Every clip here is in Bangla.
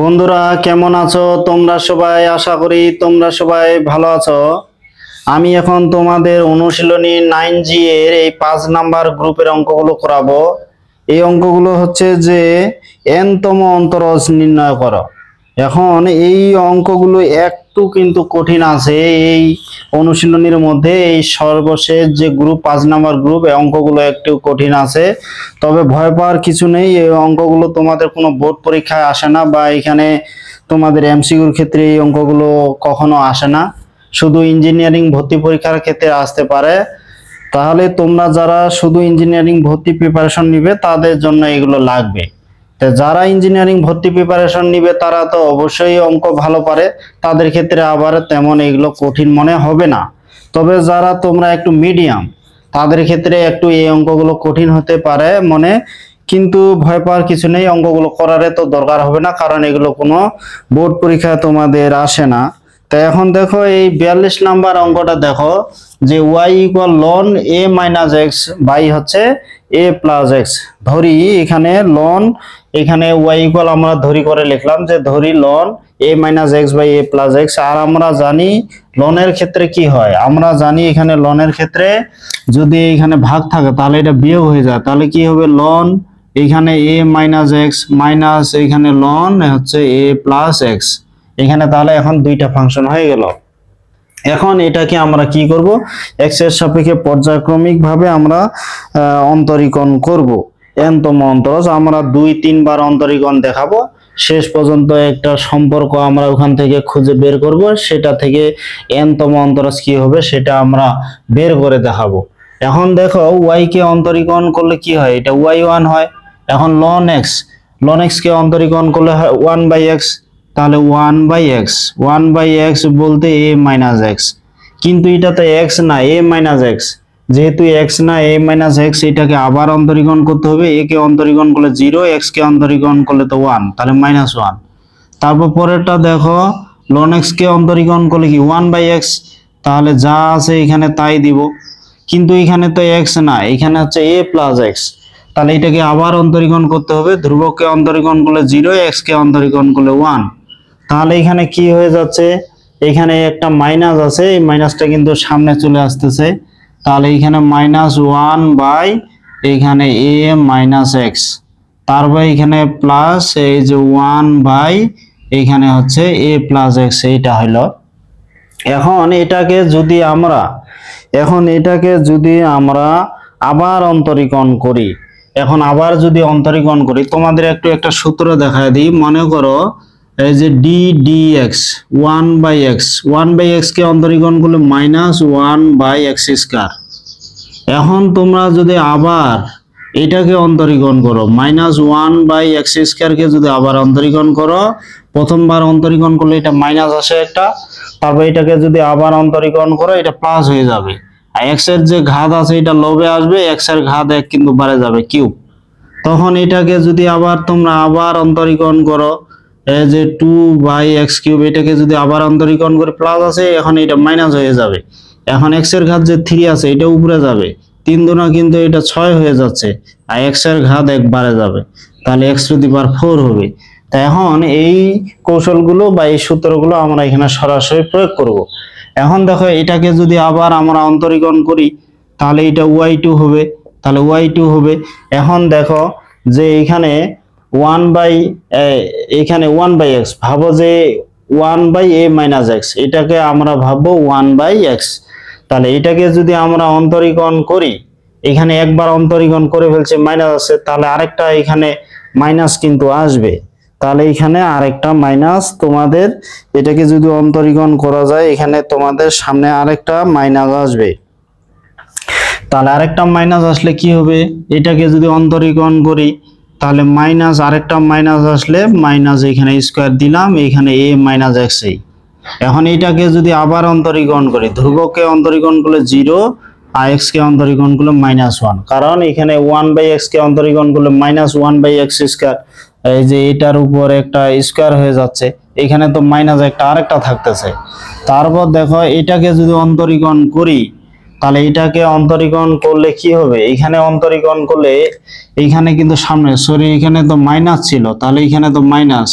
বন্ধুরা কেমন আছো তোমরা সবাই? আশা করি তোমরা সবাই ভালো আছো। আমি এখন তোমাদের অনুশীলনী 9G এর এই 5 নাম্বার গ্রুপের অঙ্কগুলো করাবো। এই অঙ্কগুলো হচ্ছে যে n তম অন্তরজ নির্ণয় করো। এখন এই অঙ্কগুলো একটু কিন্তু কঠিন আছে। এই অনুশীলনীর মধ্যে এই সর্বশেষ যে গ্রুপ 5 নাম্বার গ্রুপ, এই অঙ্কগুলো একটু কঠিন আছে। তবে ভয় পাওয়ার কিছু নেই। এই অঙ্কগুলো তোমাদের কোনো বোর্ড পরীক্ষায় আসে না, বা এখানে তোমাদের এমসিকিউর ক্ষেত্রে এই অঙ্কগুলো কখনো আসে না, শুধু ইঞ্জিনিয়ারিং ভর্তি পরীক্ষার ক্ষেত্রে আসতে পারে। তাহলে তোমরা যারা শুধু ইঞ্জিনিয়ারিং ভর্তি প্রিপারেশন নিবে তাদের জন্য এগুলো লাগবে। তো যারা ইঞ্জিনিয়ারিং ভর্তি প্রিপারেশন নিবে তারা তো অবশ্যই অঙ্ক ভালো পারে, তাদের ক্ষেত্রে আবার তেমন এগুলো কঠিন মনে হবে না। তবে যারা তোমরা একটু মিডিয়াম, তাদের ক্ষেত্রে একটু এই অঙ্কগুলো কঠিন হতে পারে মনে, কিন্তু ভয় পাওয়ার কিছু নেই। অঙ্কগুলো করার তো দরকার হবে না, কারণ এগুলো কোনো বোর্ড পরীক্ষায় তোমাদের আসে না। তো এখন দেখো এই 42 নাম্বার অঙ্কটা দেখো, যে y ইকুয়াল লন a মাইনাস এক্স বাই হচ্ছে a প্লাস এক্স। ধরি এখানে লন, এখানে y ইকুয়াল আমরা ধরি করে লিখলাম, যে ধরি লন a minus x by a plus x. আর আমরা জানি লনের ক্ষেত্রে কি হয়, আমরা জানি এখানে লনের ক্ষেত্রে যদি এখানে ভাগ থাকে তাহলে এটা বিয়োগ হয়ে যায়। তাহলে কি হবে, লন এখানে a মাইনাস এক্স মাইনাস এখানে লন হচ্ছে a প্লাস এক্স। এখানে তাহলে এখন দুইটা ফাংশন হয়ে গেল। এখন এটাকে আমরা কি করব, এক্স এর সাপেক্ষে পর্যায়ক্রমিক ভাবে আমরা অন্তরীকরণ করব। n তম অন্তরজ আমরা 2-3 বার অন্তরীকরণ দেখাবো, শেষ পর্যন্ত একটা সম্পর্ক আমরা ওখান থেকে খুঁজে বের করব, সেটা থেকে n তম অন্তরজ কি হবে সেটা আমরা বের করে দেখাবো। এখন দেখো y কে অন্তরীকরণ করলে কি হয়, এটা y1 হয়। এখন লন x কে অন্তরীকরণ করলে হয় 1/x, তাহলে 1/x 1/x বলতে a মাইনাস এক্স, কিন্তু এটা তো x না, a মাইনাস এক্স। যেহেতু x না, a মাইনাস এক্স, এটাকে আবার অন্তরীকরণ করতে হবে। a কে অন্তরীকরণ করলে 0, x কে অন্তরীকরণ করলে তো 1, তাহলে -1। তারপর পরেরটা দেখো, ln x কে অন্তরীকরণ করলে কি 1/x, তাহলে যা আছে এখানে তাই দিব, কিন্তু এখানে তো x না, এখানে হচ্ছে a প্লাস এক্স। তাহলে এটাকে আবার অন্তরীকরণ করতে হবে। ধ্রুবককে অন্তরীকরণ করলে 0, x কে অন্তরীকরণ করলে 1। তাহলে এখানে কি হয়ে যাচ্ছে, এখানে একটা মাইনাস আছে, এই মাইনাসটা কিন্তু সামনে চলে আসতেছে। তাহলে এখানে -1 বাই এখানে a মাইনাস এক্স, তারপর এখানে প্লাস এই যে 1 বাই এখানে হচ্ছে a প্লাস এক্স, এইটা হলো। এখন এটাকে যদি আমরা আবার অন্তরীকরণ করি, আবার যদি অন্তরীকরণ করি, তোমাদের একটা সূত্র দেখায় দিই। মনে করো এই যে d dx 1/x কে অন্তরীকরণ করলে -1/x²। এখন তোমরা যদি আবার এটাকে অন্তরীকরণ করো, -1/x² কে যদি আবার অন্তরীকরণ করো, প্রথমবার অন্তরীকরণ করলে এটা মাইনাস আসে একটা, তারপর এটাকে যদি আবার অন্তরীকরণ করো এটা প্লাস হয়ে যাবে। আর x এর যে ঘাত আছে এটা লবে আসবে, x এর ঘাত 1 কিন্তু বাড়ে যাবে কিউব। তখন এটাকে যদি আবার তোমরা আবার অন্তরীকরণ করো, এই যে 2/x³, এটাকে যদি আবার অন্তরীকরণ করে প্লাস আছে, এখন এটা মাইনাস হয়ে যাবে। এখন x এর ঘাত যে 3 আছে এটা উপরে যাবে, 3 দুনা কিন্তু এটা 6 হয়ে যাচ্ছে, আর x এর ঘাত 1 বাড়ে যাবে, তাহলে x⁴ হবে। তাই এখন এই কৌশলগুলো বা এই সূত্রগুলো আমরা এখানে সরাসরি প্রয়োগ করব। এখন দেখো এটাকে যদি আবার আমরা অন্তরীকরণ করি, তাহলে এটা y2 হবে, তাহলে y2 হবে। এখন দেখো যে এখানে 1/x, ভাবো যে 1/a মাইনাস এক্স, এটাকে আমরা ভাববো 1/x। তাহলে এটাকে যদি আমরা অন্তরীকরণ করি, এখানে একবার অন্তরীকরণ করে ফেলছে, মাইনাস আছে, তাহলে আরেকটা এখানে মাইনাস কিন্তু আসবে। তাহলে এখানে আরেকটা মাইনাস, তোমাদের এটাকে যদি অন্তরীকরণ করা যায়, এখানে তোমাদের সামনে আরেকটা মাইনাস আসবে। তাহলে আরেকটা মাইনাস আসলে কি হবে, এটাকে যদি অন্তরীকরণ করি, তাহলে মাইনাস আরেকটা মাইনাস আসলে মাইনাস এখানে স্কয়ার দিলাম, এখানে a মাইনাস এক্স। এখন এটাকে যদি আবার অন্তরীকরণ করি, ধ্রুবককে অন্তরীকরণ করলে 0, আর x কে অন্তরীকরণ করলে -1, কারণ এখানে 1/x কে অন্তরীকরণ করলে -1/x²। এই যে এটার উপর একটা স্কয়ার হয়ে যাচ্ছে, এখানে তো মাইনাস একটা আরেকটা থাকতেছে। তারপর দেখো এটাকে যদি অন্তরীকরণ করি, তাহলে এটাকে অন্তরীকরণ করলে কি হবে, এখানে অন্তরীকরণ করলে এইখানে কিন্তু সামনে এখানে তো মাইনাস ছিল, তাহলে এখানে তো মাইনাস,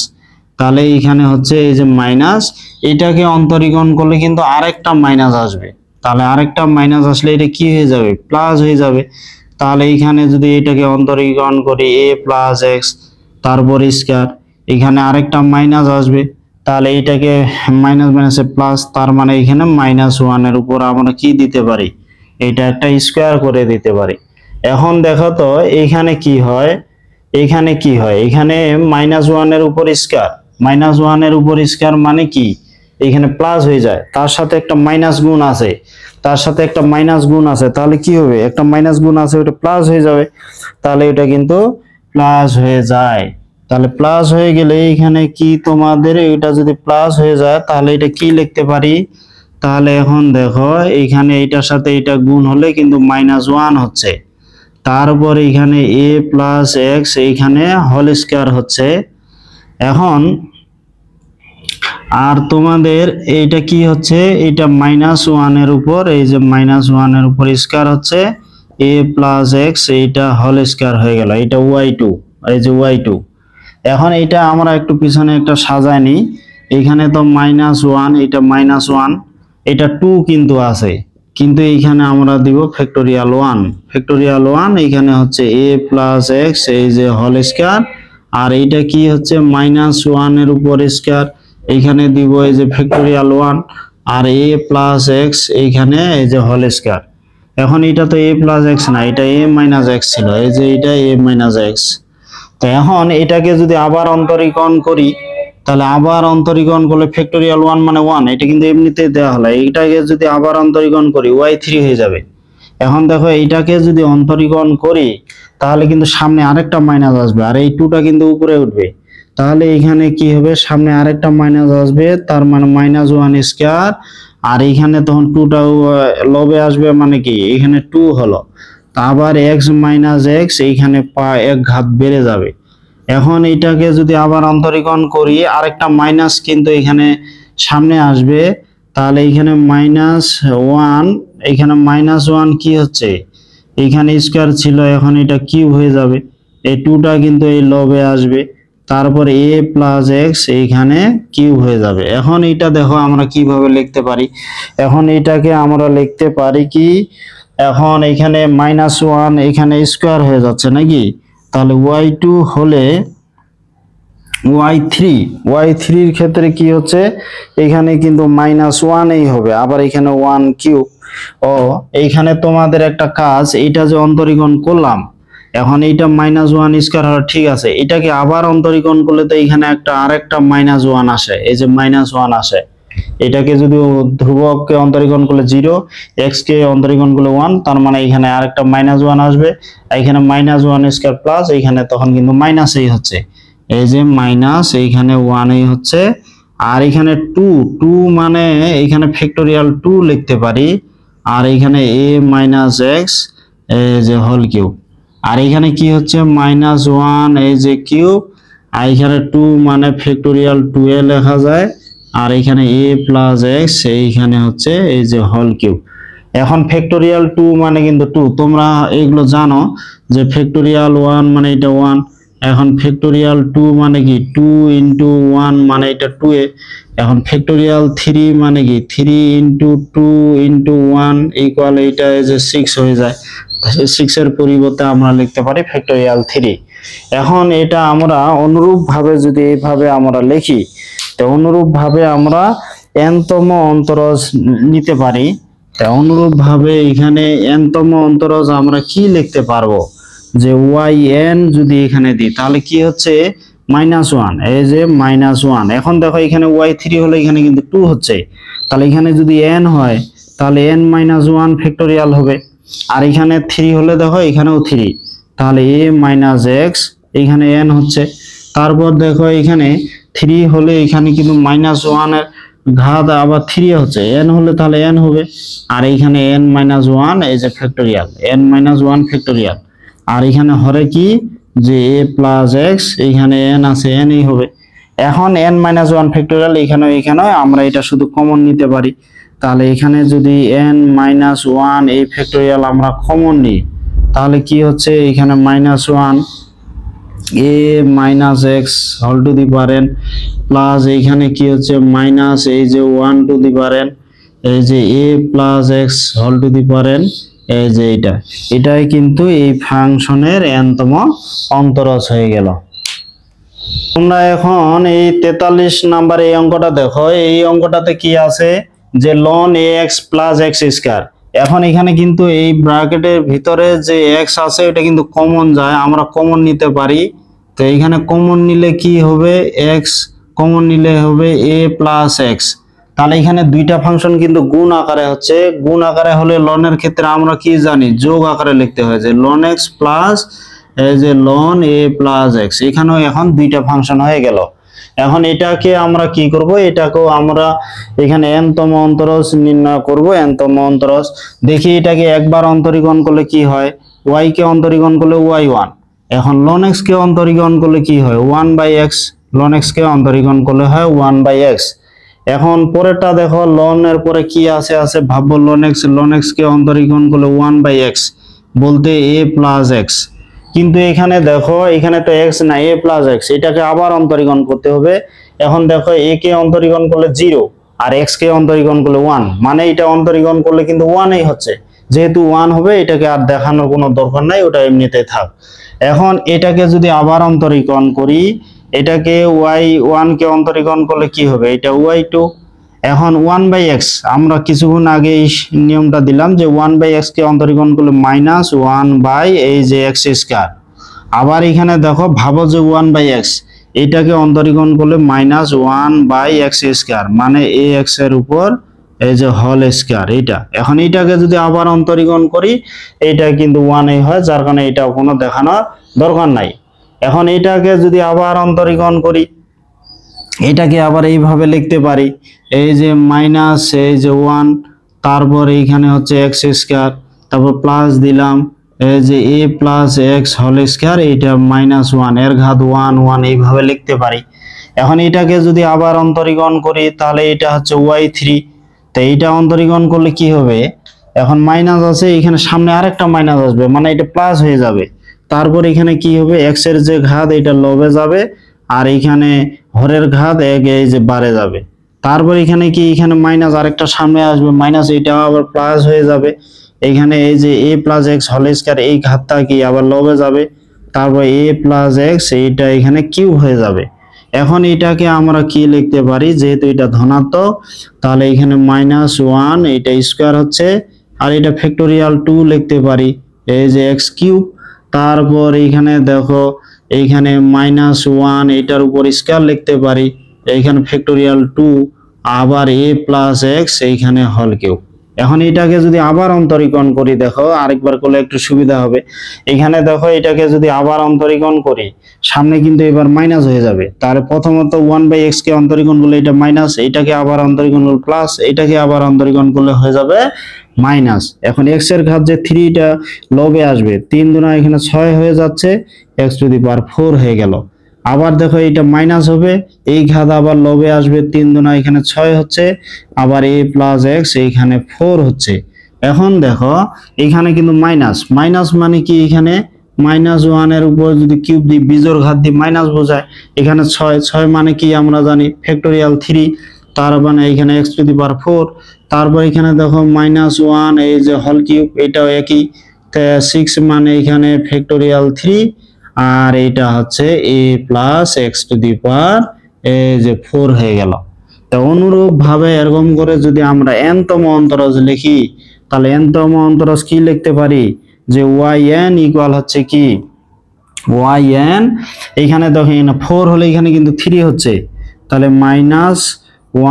তাহলে এখানে হচ্ছে এই যে মাইনাস, এটাকে অন্তরীকরণ করলে কিন্তু আরেকটা মাইনাস আসবে, তাহলে আরেকটা মাইনাস আসলে এটা কি হয়ে যাবে, প্লাস হয়ে যাবে। তাহলে এখানে যদি এটাকে অন্তরীকরণ করি a প্লাস এক্স তারপর স্কয়ার, এখানে আরেকটা মাইনাস আসবে, তাহলে এটাকে মাইনাস মাইনাসে প্লাস, তার মানে এখানে -1 এর উপর আমরা কি দিতে পারি, এটা একটা স্কয়ার করে দিতে পারি। এখন দেখো তো এখানে কি হয়, এখানে কি হয়, এখানে -1 এর উপর স্কয়ার, -1 এর উপর স্কয়ার মানে কি, এখানে প্লাস হয়ে যায়, তার সাথে একটা মাইনাস গুণ আছে, তার সাথে একটা মাইনাস গুণ আছে, তাহলে কি হবে, একটা মাইনাস গুণ আছে ওটা প্লাস হয়ে যাবে, তাহলে এটা কিন্তু প্লাস হয়ে যায়। তাহলে প্লাস হয়ে গেলে এখানে কি তোমাদের এটা যদি প্লাস হয়ে যায় তাহলে এটা কি লিখতে পারি, তাহলে এখন দেখো এখানে এটার সাথে এটা গুণ হলে কিন্তু -1 হচ্ছে, তারপর এখানে a প্লাস এক্স এইখানে হোল স্কয়ার হচ্ছে। এখন আর তোমাদের এইটা কি হচ্ছে, এটা -1 এর উপর, এই যে -1 এর উপর স্কয়ার হচ্ছে a প্লাস এক্স, এইটা হোল স্কয়ার হয়ে গেল, এটা y2, এই যে y2। এখন এটা আমরা একটু পিছনে একটা সাজায় নিই, এখানে তো -1, এটা -1, এটা 2 কিন্তু আছে, কিন্তু এইখানে আমরা দিব ফ্যাক্টোরিয়াল 1, ফ্যাক্টোরিয়াল 1, এখানে হচ্ছে a প্লাস এক্স এই যে হোল স্কয়ার, আর এইটা কি হচ্ছে -1 এর উপর স্কয়ার, এইখানে দিব এই যে ফ্যাক্টোরিয়াল 1, আর a প্লাস এক্স এইখানে এই যে হোল স্কয়ার। এখন এটা তো a প্লাস এক্স না, এটা a মাইনাস এক্স ছিল, এই যে এটা a মাইনাস এক্স। তো এখন এটাকে যদি আবার অন্তরীকরণ করি, তাহলে আবার অন্তরীকরণ করলে ফ্যাক্টোরিয়াল 1 মানে 1, এটা কিন্তু এমনিতেই দেওয়া হলো, এইটাকে যদি আবার অন্তরীকরণ করি y3 হয়ে যাবে। এখন দেখো এইটাকে যদি অন্তরীকরণ করি তাহলে কিন্তু সামনে আরেকটা মাইনাস আসবে, আর এই 2টা কিন্তু উপরে উঠবে, তাহলে এখানে কি হবে, সামনে আরেকটা মাইনাস আসবে, তার মানে -1 স্কয়ার, আর এখানে তখন 2টাও লবে আসবে, মানে কি এখানে 2 হলো, আবার x মাইনাস এক্স এইখানে এক ঘাত বেড়ে যাবে। এখন এটাকে যদি আবার অন্তরীকরণ করি আরেকটা মাইনাস কিন্তু এখানে সামনে আসবে, তাহলে এখানে -1, এখানে -1 কি হচ্ছে, এখানে স্কয়ার ছিল, এখন এটা কিউব হয়ে যাবে, এই 2টা কিন্তু এই লবে আসবে, তারপর a প্লাস এক্স এইখানে কিউব হয়ে যাবে। এখন এটা দেখো আমরা কিভাবে লিখতে পারি, এখন এটাকে আমরা লিখতে পারি কি, এখন এখানে -1 এখানে স্কয়ার হয়ে যাচ্ছে নাকি, তাহলে y2 হলে y3 এর ক্ষেত্রে কি হচ্ছে, এখানে কিন্তু -1 এই হবে, আবার এখানে 1 কিউব। ও এইখানে তোমাদের একটা কাজ, এটা যে অন্তরীকরণ করলাম, এখন এইটা -1 স্কয়ার হলো, ঠিক আছে, এটাকে আবার অন্তরীকরণ করলে তো এখানে একটা আরেকটা -1 আসে, এই যে -1 আসে, এটাকে যদি ধ্রুবককে অন্তরীকরণ করলে 0, x কে অন্তরীকরণ করলে 1, তার মানে এখানে আরেকটা -1 আসবে, এখানে -1 স্কয়ার প্লাস, এখানে তখন কিন্তু মাইনাসই হচ্ছে, এই যে মাইনাস, এইখানে 1 এই হচ্ছে, আর এখানে 2 মানে এখানে ফ্যাক্টোরিয়াল 2 লিখতে পারি, আর এখানে a মাইনাস এক্স এই যে হোল কিউব, আর এখানে কি হচ্ছে -1 এই যে কিউব, আর এখানে 2 মানে ফ্যাক্টোরিয়াল 2 এ লেখা যায়, আর এখানে a প্লাস এক্স এইখানে হচ্ছে এই যে হোল কিউব। এখন ফ্যাক্টোরিয়াল 2 মানে কিন্তু 2, তোমরা এগুলো জানো যে ফ্যাক্টোরিয়াল 1 মানে এটা 1, এখন ফ্যাক্টোরিয়াল 2 মানে কি 2 ইনটু 1 মানে এটা 2a, এখন ফ্যাক্টোরিয়াল 3 মানে কি 3 ইনটু 2 ইনটু 1 ইকুয়াল এইটা যে 6 হয়ে যায়, 6 এর পরিবর্তে আমরা লিখতে পারি ফ্যাক্টোরিয়াল 3। এখন এটা আমরা অনুরূপ ভাবে যদি এইভাবে আমরা লিখি, তো অনুরূপ ভাবে আমরা n-তম অন্তরজ নিতে পারি, তো অনুরূপ ভাবে এখানে n-তম অন্তরজ আমরা কি লিখতে পারবো, যে yn যদি এখানে দিই তাহলে কি হচ্ছে -1, এই যে -1। এখন দেখো এখানে y3 হলে এখানে কিন্তু 2 হচ্ছে, তাহলে এখানে যদি n হয় তাহলে n-1 ফ্যাক্টোরিয়াল হবে, আর এখানে 3 হলে দেখো এখানেও 3, তাহলে a মাইনাস এক্স এখানে n হচ্ছে, তারপর দেখো এখানে 3 হলে এখানে কিন্তু -1 এর ঘাত আবার 3 হচ্ছে, n হলে তাহলে n হবে, আর এখানে n-1 এই যে ফ্যাক্টোরিয়াল, n-1 ফ্যাক্টোরিয়াল, আর এখানে হরে কি যে a প্লাস এক্স এইখানে n আছে, n এই হবে। এখন n-1 ফ্যাক্টোরিয়াল এখানে আমরা এটা শুধু কমন নিতে পারি, তাহলে এখানে যদি n-1 এই ফ্যাক্টোরিয়াল আমরা কমন নিই তাহলে কি হচ্ছে, এখানে -1 a minus x whole to the power n plus এইখানে কি হচ্ছে মাইনাস এই যে 1 টু দি পাওয়ার এন, এই যে a plus x whole to the power n, এই যে এটাই কিন্তু এই ফাংশনের এনতম অন্তরজ হয়ে গেল। তোমরা এখন এই 43 নাম্বার এই অঙ্কটা দেখো। এই অঙ্কটাতে কি আছে যে ln ax plus x square. এখন এখানে কিন্তু এই ব্র্যাকেটের ভিতরে যে এক্স আছে এটা কিন্তু কমন যায়, আমরা কমন নিতে পারি। তো এইখানে কমন নিলে কি হবে, এক্স কমন নিলে হবে এ প্লাস এক্স। তাহলে এখানে দুইটা ফাংশন কিন্তু গুণ আকারে হচ্ছে, গুণ আকারে হলে ln এর ক্ষেত্রে আমরা কি জানি যোগ আকারে লিখতে হয় যে ln x প্লাস এই যে ln a প্লাস x। এখানেও এখন দুইটা ফাংশন হয়ে গেল। এখন এটাকে আমরা কি করব, এটাকেও আমরা এখানে n-তম অন্তরজ নির্ণয় করব। n-তম অন্তরজ দেখি এটাকে একবার অন্তরীকরণ করলে কি হয়, y কে অন্তরীকরণ করলে y1। এখন ln x কে অন্তরীকরণ করলে কি হয় 1/x, ln x কে অন্তরীকরণ করলে হয় 1/x। এখন পরেরটা দেখো ln এর পরে কি আছে ভাববো ln x কে অন্তরীকরণ করলে 1/x বলতে a প্লাস x। কিন্তু এখানে দেখো এখানে তো x না a প্লাস x, এটাকে আবার অন্তরীকরণ করতে হবে। এখন দেখো a কে অন্তরীকরণ করলে 0 আর x কে অন্তরীকরণ করলে 1, মানে এটা অন্তরীকরণ করলে কিন্তু 1ই হচ্ছে। যেহেতু 1 হবে এটাকে আর দেখানোর কোনো দরকার নাই, ওটা এমনিতেই থাক। এখন এটাকে যদি আবার অন্তরীকরণ করি, এটাকে y1 কে অন্তরীকরণ করলে কি হবে, এটা y2। এখন 1/x আমরা কিছুক্ষণ আগে এই নিয়মটা দিলাম যে 1/x কে অন্তরীকরণ করলে মাইনাস 1 এই যে x স্কয়ার। আবার এখানে দেখো ভাবো যে 1/x এটাকে অন্তরীকরণ করলে মাইনাস 1/x স্কয়ার, মানে ax এর উপর এই যে হোল স্কয়ার এটা। এখন এটাকে যদি আবার অন্তরীকরণ করি এটা কিন্তু 1 হয়, যার কারণে এটা কোনো দেখানোর দরকার নাই। এখন এটাকে যদি আবার অন্তরীকরণ করি, এটাকে আবার এইভাবে লিখতে পারি এই যে মাইনাস এই যে 1, তারপর এইখানে হচ্ছে এক্স স্কয়ার, তারপর প্লাস দিলাম এই যে a plus x whole square, এইটা মাইনাস 1 এর ঘাত 1 1 এইভাবে লিখতে পারি। এখন এটাকে যদি আবার অন্তরীকরণ করি তাহলে এটা হচ্ছে y3। তো এইটা অন্তরীকরণ করলে কি হবে, এখন মাইনাস আছে এখানে সামনে আরেকটা মাইনাস আসবে, মানে এটা প্লাস হয়ে যাবে। তারপর এখানে কি হবে x এর যে ঘাত এটা লবে যাবে আর এখানে হরের ঘাত এই যে বারে যাবে। তারপর এখানে কি এখানে মাইনাস আরেকটা সামনে আসবে, মাইনাস এটা আবার প্লাস হয়ে যাবে। এখানে এই যে a plus x whole square এই ঘাতটা কি আবার লবে যাবে, তারপর a প্লাস এক্স এইটা এখানে কিউব হয়ে যাবে। এখন এটাকে আমরা কি লিখতে পারি, যেহেতু এটা ধনাত্মক তাহলে এখানে মাইনাস 1 এটা স্কয়ার হচ্ছে, আর এটা ফ্যাক্টোরিয়াল 2 লিখতে পারি এই যে এক্স কিউব। তারপর এইখানে দেখো এইখানে মাইনাস 1 এটার উপর স্কয়ার লিখতে পারি, এইখানে ফ্যাক্টোরিয়াল 2 আবার a প্লাস এক্স এইখানে হোল কিউব। এখন এটাকে যদি আবার অন্তরীকরণ করি, দেখো আরেকবার করলে একটু সুবিধা হবে। এখানে দেখো এটাকে যদি আবার অন্তরীকরণ করি সামনে কিন্তু এবার মাইনাস হয়ে যাবে। তাহলে প্রথমত 1/x কে অন্তরীকরণ করলে এটা মাইনাস, এটাকে আবার অন্তরীকরণ করলে প্লাস, এটাকে আবার অন্তরীকরণ করলে হয়ে যাবে মাইনাস। এখন x এর ঘাত যে 3 টা লবে আসবে, 3 দুনা এখানে 6 হয়ে যাচ্ছে, x টু দি পাওয়ার 4 হয়ে গেল। আবার দেখো এটা মাইনাস হবে, এই ঘাত আবার লবে আসবে, 3 দুনা এখানে 6 হচ্ছে, আবার a প্লাস এক্স এইখানে 4 হচ্ছে। এখন দেখো এখানে কিন্তু মাইনাস, মাইনাস মানে কি এখানে মাইনাস 1 এর উপর যদি কিউব দিই বিজোড় ঘাত দিই মাইনাস বোঝায়। এখানে 6 মানে কি আমরা জানি ফ্যাক্টোরিয়াল 3, তার মানে এখানে x টু দি পাওয়ার 4। তারপর এখানে দেখো মাইনাস 1 এই যে হোল কিউব এটাও একই, 6 মানে এখানে ফ্যাক্টোরিয়াল 3, আর এটা হচ্ছে a plus x to the power এই যে 4 হয়ে গেল। তো অনুরূপ ভাবে এরকম করে যদি আমরা n-তম অন্তরজ লিখি তাহলে n-তম অন্তরজ কি লিখতে পারি যে yn ইকুয়াল হচ্ছে কি yn, এখানে দেখো এখানে 4 হলে এখানে কিন্তু 3 হচ্ছে, তাহলে মাইনাস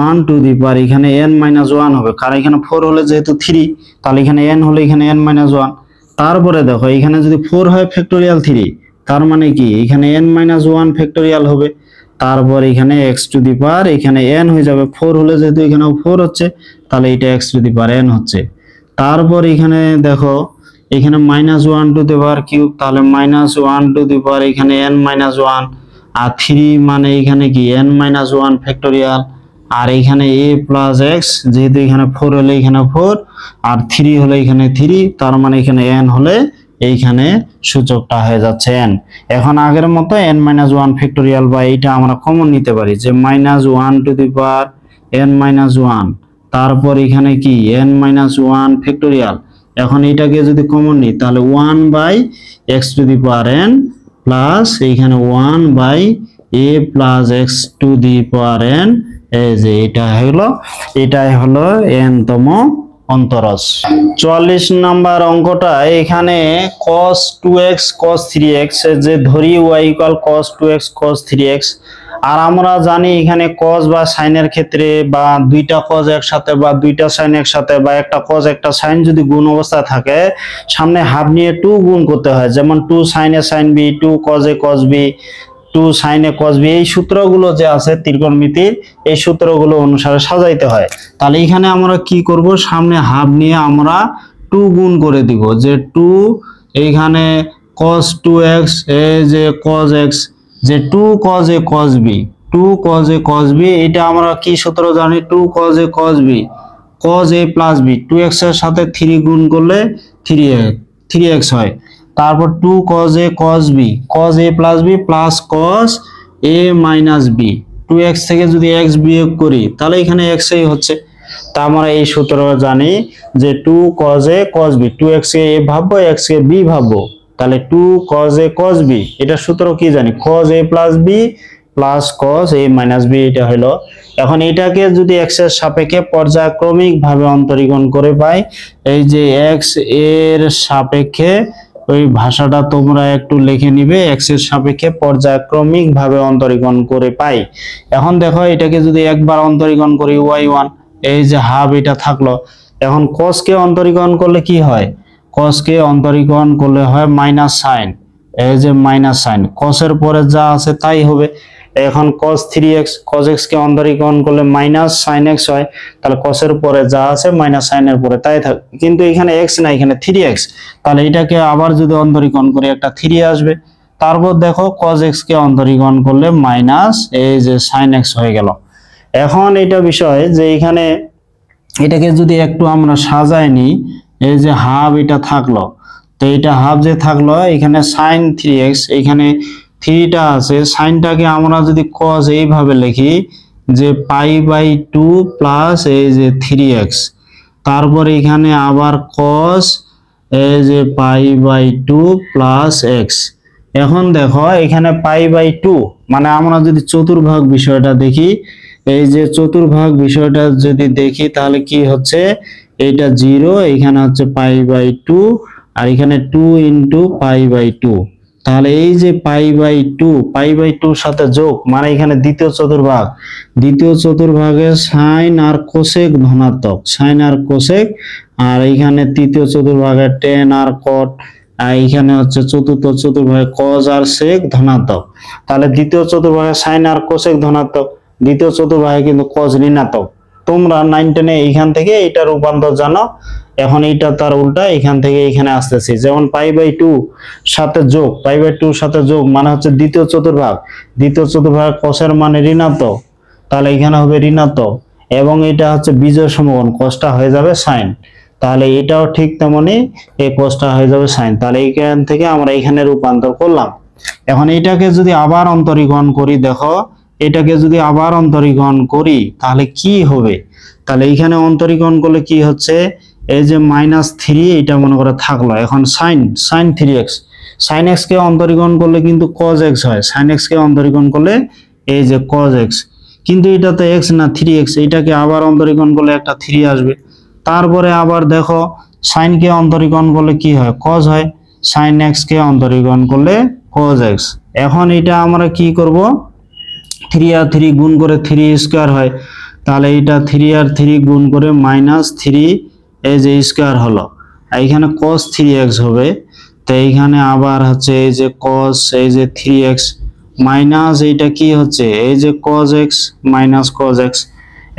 1 টু দি পাওয়ার এখানে n মাইনাস 1 হবে, কারণ এখানে 4 হলে যেহেতু 3 তাহলে এখানে n হলে এখানে n মাইনাস 1। তারপরে দেখো এখানে যদি 4 হয় ফ্যাক্টোরিয়াল 3 তার মানে কি এখানে n মাইনাস 1 ফ্যাক্টোরিয়াল হবে। তারপর এখানে x টু দি পাওয়ার এখানে n হয়ে যাবে, 4 হলে যেহেতু এখানে 4 হচ্ছে তাহলে এটা x two the power n হচ্ছে। তারপর এখানে দেখো এখানে minus 1 two the power cube, তাহলে মাইনাস 1 টু দি পাওয়ার এখানে n মাইনাস 1, আর 3 মানে এখানে কি n মাইনাস 1 ফ্যাক্টোরিয়াল, আর এখানে a প্লাস এক্স যেহেতু এখানে 4 হলে এখানে 4 আর 3 হলে এখানে 3, তার মানে এখানে n হলে এইখানে সূচকটা হয়ে যাচ্ছে n। এখন আগের মতো n-1 ফ্যাক্টোরিয়াল বা এইটা আমরা কমন নিতে পারি যে -1 টু দি পাওয়ার n-1, তারপর এখানে কি n-1 ফ্যাক্টোরিয়াল। এখন এটাকে যদি কমন নিই তাহলে 1/x two the power n plus এইখানে 1/a plus x two the power n, এই যে এটাই হলো n তম অন্তরজ। 44 নাম্বার অঙ্কটা এখানে cos 2x cos 3x যে ধরি y = cos 2x cos 3x, আর আমরা জানি এখানে cos বা sin এর ক্ষেত্রে বা দুইটা cos একসাথে বা দুইটা sin একসাথে বা একটা cos একটা sin যদি গুণ অবস্থায় থাকে সামনে হাফ নিয়ে 2 গুণ করতে হয়, যেমন 2 sin a sin b, 2 cos a cos b, 2 sin a cos b। এই সূত্রগুলো যে আছে ত্রিকোণমিতির এই সূত্রগুলো অনুসারে সাজাইতে হয়। তাহলে এখানে আমরা কি করব, সামনে হাফ নিয়ে আমরা 2 গুণ করে দিব, যে 2 এইখানে cos 2x এই যে cos x, যে 2 cos a cos b, 2 cos a cos b, এটা আমরা কি সূত্র জানি, 2 cos a cos b cos a plus b, 2x এর সাথে 3 গুণ করলে 3x হয়। তারপর 2 cos a cos b cos a plus b plus cos a minus b, 2x থেকে যদি x বিয়োগ করি তাহলে এখানে x এই হচ্ছে। তা আমরা এই সূত্র জানি যে 2 cos a cos b, 2x K a ভাববো, x কে b ভাববো, তাহলে 2 cos a cos b, এটা সূত্র কি জানি, cos a plus b plus cos a minus b, এটা হলো। এখন এটাকে যদি x এর সাপেক্ষে পর্যায়ক্রমিক ভাবে অন্তরীকরণ করে পাই, এই যে x এর সাপেক্ষে ওই ভাষাটা তোমরা একটু লিখে নিবে, x এর সাপেক্ষে পর্যায়ক্রমিক ভাবে অন্তরীকরণ করে পাই। এখন দেখো এটাকে যদি একবার অন্তরীকরণ করি y1, এই যে হাফ এটা থাকলো। এখন cos কে অন্তরীকরণ করলে কি হয়, cos কে অন্তরীকরণ করলে হয় মাইনাস সাইন, এই যে মাইনাস সাইন, cos এর পরে যা আছে তাই হবে। এখন cos 3x cos x কে অন্তরীকরণ করলে মাইনাস sin x হয়, তাহলে cos এর পরে যা আছে মাইনাস sin এর পরে তাই থাকে, কিন্তু এখানে x না, এখানে 3x, তাহলে এটাকে আবার যদি অন্তরীকরণ করি একটা 3 আসবে। তারপর দেখো cos x কে অন্তরীকরণ করলে মাইনাস এই যে sin x হয়ে গেল। এখন এটা বিষয় যে এখানে এটাকে যদি একটু আমরা সাজাই নিই, এই যে হাফ এটা থাকলো, তো এটা হাফ যে থাকলো এখানে sin 3x, এখানে 3টা আছে, সাইনটাকে আমরা যদি cos এইভাবে লিখি যে π/2 প্লাস এই যে 3x, তারপর এখানে আবার cos এই যে π/2 প্লাস x। এখন দেখো এখানে π/2 মানে আমরা যদি চতুর্ভাগ বিষয়টা দেখি, এই যে চতুর্ভাগ বিষয়টা যদি দেখি তাহলে কি হচ্ছে, এইটা 0, এখানে হচ্ছে π/2 আর এখানে 2 × π/2, তাহলে এই যে π/2 সাথে যোগ মানে এখানে দ্বিতীয় চতুর্ভাগের সাইন আর কোসেক ধনাত্মক, সাইন আর কোসেক, আর এখানে তৃতীয় চতুর্ভাগের tan আর cot, আর এখানে হচ্ছে চতুর্থ চতুর্ভাগে cos আর sec ধনাত্মক। তাহলে দ্বিতীয় চতুর্ভাগে সাইন আর কোসেক ধনাত্মক, দ্বিতীয় চতুর্ভাগে কিন্তু cos ঋণাত্মক। তোমরা 9 10 এইখান থেকে এটা রূপান্তর জানো। এখন এইটা তার উল্টা, এখান থেকে এখানে আসতেছি, যেমন π/2 সাথে যোগ, π/2 সাথে যোগ মানে হচ্ছে দ্বিতীয় চতুর্ভাগ cos এর মানে ঋণাত্মক, তাহলে এখানে হবে ঋণাত্মক, এবং এটা হচ্ছে বিজোড় সমকোণ, cosটা হয়ে যাবে sin, তাহলে এটাও ঠিক তেমনি এই cosটা হয়ে যাবে sin। তাহলে এইখান থেকে আমরা এখানে রূপান্তর করলাম। এখন এটাকে যদি আবার অন্তরীকরণ করি, দেখো এটাকে যদি আবার অন্তরীকরণ করি তাহলে কি হবে, তাহলে এখানে অন্তরীকরণ করলে কি হচ্ছে, এই যে -3 এটা মনে করে থাকলো, এখন sin 3x, sin x কে অন্তরীকরণ করলে কিন্তু cos x হয়, sin x কে অন্তরীকরণ করলে এই যে cos x, কিন্তু এটা তো x না 3x, এটাকে আবার অন্তরীকরণ করলে একটা 3 আসবে। তারপরে আবার দেখো sin কে অন্তরীকরণ করলে কি হয়, cos হয়, sin x কে অন্তরীকরণ করলে cos x। এখন এটা আমরা কি করব, 3 আর 3 গুণ করে 3² হয়, তাহলে এটা 3 আর 3 গুণ করে -3 এই যে স্কয়ার হলো, এইখানে cos 3x হবে, তো এইখানে আবার হচ্ছে এই যে cos এই যে 3x মাইনাস এইটা কি হচ্ছে এই যে cos x minus cos x।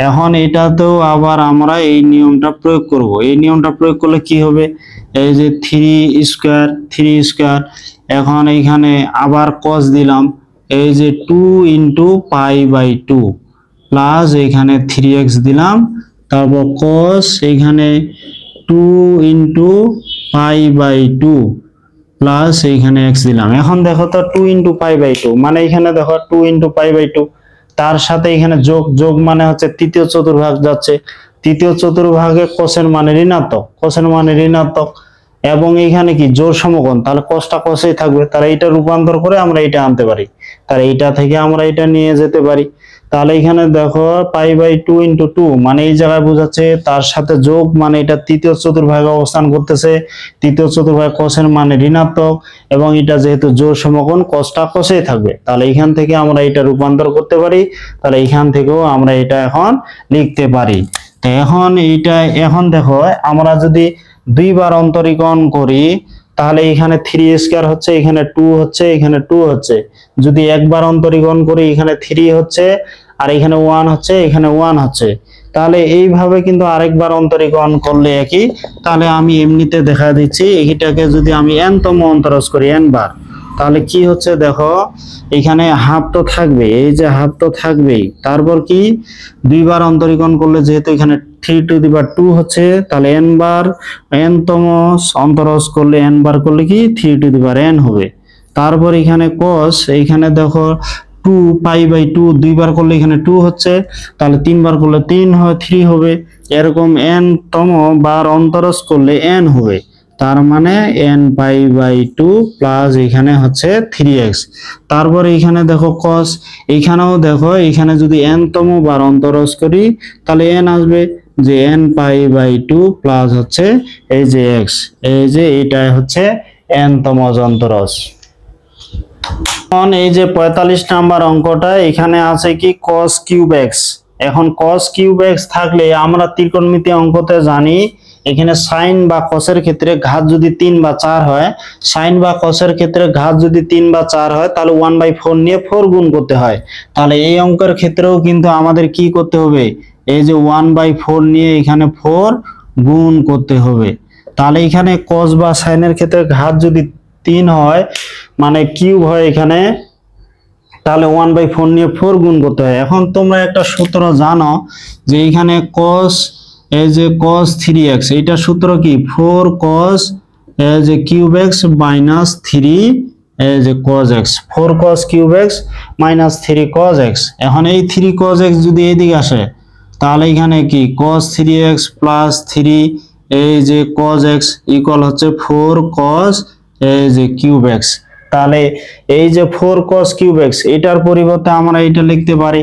এখন এটাতেও আবার আমরা এই নিয়মটা প্রয়োগ করব, এই নিয়মটা প্রয়োগ করলে কি হবে, এই যে 3², এখন এইখানে আবার cos দিলাম, এই যে 2 × π/2 প্লাস এখানে 3x দিলাম, তারপর cos এখানে 2 × π/2 প্লাস এইখানে x দিলাম। এখন দেখো তো 2 × π/2 মানে এখানে দেখো 2 × π/2 তার সাথে এখানে যোগ যোগ মানে হচ্ছে তৃতীয় চতুর্ভাগ যাচ্ছে, তৃতীয় চতুর্ভাগে কোসের মানে ঋণাত্মক, কোসের মানে ঋণাত্মক এবং এইখানে কি জোড় সমকোণ, তাহলে কোসটা কোসেই থাকবে, তাহলে এটা রূপান্তর করে আমরা এটা আনতে পারি, তাহলে এইটা থেকে আমরা এটা নিয়ে যেতে পারি। তাহলে এখানে দেখো π/2 × 2 মানে এই জায়গায় বোঝাচ্ছে তার সাথে যোগ মানে এটা তৃতীয় চতুর্ভাগে অবস্থান করতেছে, তৃতীয় চতুর্ভাগে কোসের মানে ঋণাত্মক এবং এটা যেহেতু জোড় সমকোণ কোসটা কোসেই থাকবে, তাহলে এখান থেকে আমরা এটা রূপান্তর করতে পারি, তাহলে এখান থেকেও আমরা এটা এখন লিখতে পারি। তো এখন এইটা এখন দেখো আমরা যদি দুইবার অন্তরীকরণ করি তাহলে এখানে 3² হচ্ছে, এখানে 2 হচ্ছে, এখানে 2 হচ্ছে, যদি একবার অন্তরীকরণ করি এখানে 3 হচ্ছে আর এখানে 1 হচ্ছে, এখানে 1 হচ্ছে, তাহলে এইভাবে কিন্তু আরেকবার অন্তরীকরণ করলে একই। তাহলে আমি এমনিতে দেখা দিচ্ছি এটাকে যদি আমি n তম অন্তরজ করি n বার, তাহলে কি হচ্ছে দেখো এখানে হাফ তো থাকবে, এই যে হাফ তো থাকবেই, তারপর কি দুইবার অন্তরীকরণ করলে যেহেতু এখানে 3⁻2 হচ্ছে তাহলে n বার n তম অন্তরজ করলে n বার করলে কি 3n হবে। তারপর এখানে cos এইখানে দেখো 2 π/2 দুইবার করলে এখানে 2 হচ্ছে, তাহলে তিনবার করলে 3 হবে, এরকম n তম বার অন্তরজ করলে n হবে, তার মানে n π/2 প্লাস এখানে হচ্ছে 3x। তারপর এখানে দেখো cos এইখানেও দেখো এখানে যদি n তম বার অন্তরজ করি তাহলে n আসবে, যে n π/2 প্লাস হচ্ছে এই যে x, এই যে এটাই হচ্ছে n তম অন্তরজ। এখন এই যে 45 নাম্বার অঙ্কটা এখানে আছে কি cos3x। এখন cos3x থাকলে আমরা ত্রিকোণমিতি অঙ্কতে জানি এখানে সাইন বা কসের ক্ষেত্রে ঘাত যদি 3 বা 4 হয়, সাইন বা কসের ক্ষেত্রে ঘাত যদি 3 বা 4 হয় তাহলে 1/4 নিয়ে 4 গুণ করতে হয়। তাহলে এই অঙ্কের ক্ষেত্রেও কিন্তু আমাদের কি করতে হবে, এই যে 1/4 নিয়ে এখানে 4 গুণ করতে হবে। তাহলে এখানে কস বা সাইনের ক্ষেত্রে ঘাত যদি 3 হয় মানে কিউব হয় এখানে, তাহলে 1/4 নিয়ে 4 গুণ করতে হয়। এখন তোমরা একটা সূত্র জানো যে এখানে cos এই যে cos3x এইটা সূত্র কি 4 cos এই যে কিউব x মাইনাস 3 এই যে cos x, 4 cos cube x minus 3 cos x। এখন এই 3 cos x যদি এইদিকে আসে তাহলে এখানে কি cos3x প্লাস 3 এই যে cos x ইকুয়াল হচ্ছে 4 cos এই যে কিউব x। তাহলে এই যে 4 cos কিউব x এটার পরিবর্তে আমরা এটা লিখতে পারি,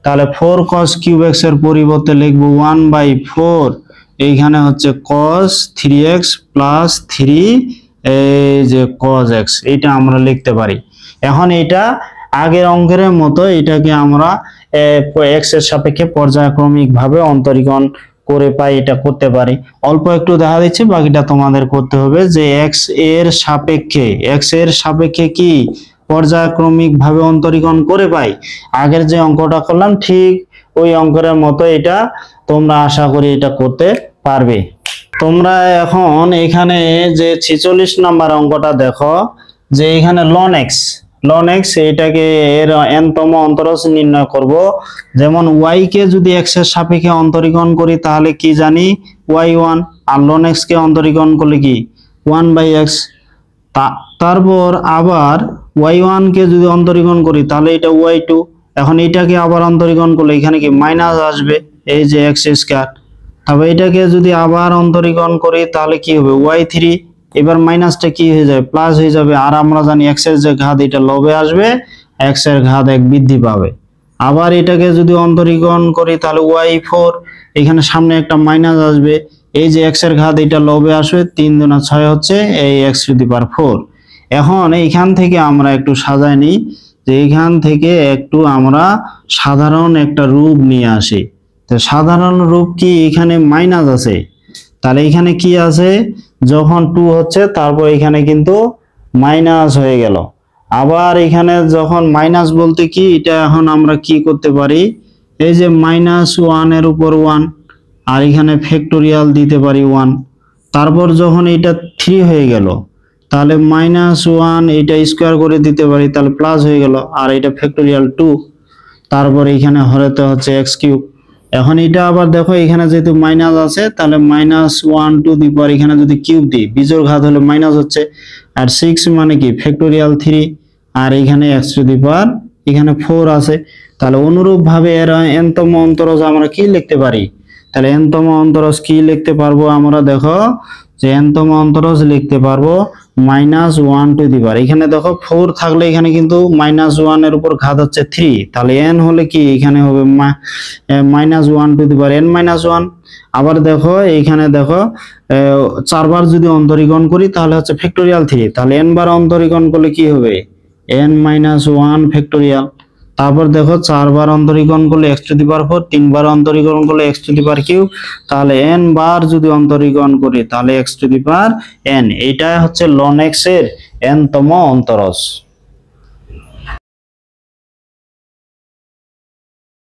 তাহলে 4 cos কিউব x এর পরিবর্তে লিখব 1/4 এইখানে হচ্ছে cos 3x প্লাস 3 এই যে cos x, এটা আমরা লিখতে পারি। এখন এটা আগের অঙ্কের মতো এটাকে আমরা x এর সাপেক্ষে পর্যায়ক্রমিক ভাবে অন্তরীকরণ করে পাই, এটা করতে পারি। অল্প একটু দেখা দিচ্ছে, বাকিটা তোমাদের করতে হবে। যে x এর সাপেক্ষে কি পর্যায়ক্রমিক ভাবে অন্তরীকরণ করে পাই, আগের যে অঙ্কটা করলাম ঠিক ওই অঙ্কের মতো এটা তোমরা আশা করি এটা করতে পারবে। তোমরা এখন এখানে যে 46 নাম্বার অঙ্কটা দেখো যে এখানে ln x এটাকে এর n তম অন্তরজ নির্ণয় করব। যেমন y কে যদি x এর সাপেক্ষে অন্তরীকরণ করি তাহলে কি জানি y1, আর ln x কে অন্তরীকরণ করলে কি 1/x। তারপর আবার y1 কে যদি অন্তরীকরণ করি তাহলে এটা y2। এখন এটাকে আবার অন্তরীকরণ করলে এখানে কি মাইনাস আসবে এই যে x²। তবে এটাকে যদি আবার অন্তরীকরণ করি তাহলে কি হবে y3, এবার মাইনাসটা কি হয়ে যাবে প্লাস হয়ে যাবে, আর আমরা জানি x এর যে ঘাত এটা লবে আসবে, x এর ঘাত 1 বৃদ্ধি পাবে। আবার এটাকে যদি অন্তরীকরণ করি তাহলে y4, এখানে সামনে একটা মাইনাস আসবে, এই যে x এর ঘাত এটা লবে আসবে, 3 × 6 হচ্ছে এই x⁴। এখন এইখান থেকে আমরা একটু সাজায় নিই, যে এইখান থেকে একটু আমরা সাধারণ একটা রূপ নিয়ে আসি। তো সাধারণ রূপ কি, এখানে মাইনাস আছে, তাহলে এখানে কি আছে যখন 2 হচ্ছে তারপর এখানে কিন্তু মাইনাস হয়ে গেল। আবার এখানে যখন মাইনাস বলতে কি এটা এখন আমরা কি করতে পারি, এই যে -1 এর উপর 1 আর এখানে ফ্যাক্টোরিয়াল দিতে পারি 1। তারপর যখন এটা 3 হয়ে গেল তাহলে -1 এটা স্কয়ার করে দিতে পারি, তাহলে প্লাস হয়ে গেল, আর এটা ফ্যাক্টোরিয়াল 2, তারপর এখানে হরেতে হচ্ছে x3। এখন এটা আবার দেখো এখানে যেহেতু মাইনাস আছে তাহলে -1 টু দি পাওয়ার এখানে যদি কিউব দিই বিজোড় ঘাত হলে মাইনাস হচ্ছে, আর 6 মানে কি ফ্যাক্টোরিয়াল 3, আর এখানে x টু দি পাওয়ার এখানে 4 আছে। তাহলে অনুরূপ ভাবে এর n-তম অন্তরজ আমরা কি লিখতে পারি? তাহলে n-তম অন্তরজ কি লিখতে পারবো আমরা? দেখো যে n-তম অন্তরজ লিখতে পারবো -1 টু দি পাওয়ার, এখানে দেখো 4 থাকলে এখানে কিন্তু -1 এর উপর ঘাত হচ্ছে 3, তাহলে n হলে কি এখানে হবে -1 টু দি পাওয়ার n-1। আবার দেখো এইখানে দেখো 4 বার যদি অন্তরীকরণ করি তাহলে হচ্ছে ফ্যাক্টোরিয়াল 3, তাহলে n বার অন্তরীকরণ করলে কি হবে? n-1 factorial. তারপর দেখো 4 বার অন্তরীকরণ করলে x টু দি পাওয়ার 4, 3 বার অন্তরীকরণ করলে x two the power cube, তাহলে n বার যদি অন্তরীকরণ করি তাহলে x two the power n। এইটা হচ্ছে ln x এর n-তম অন্তরজ।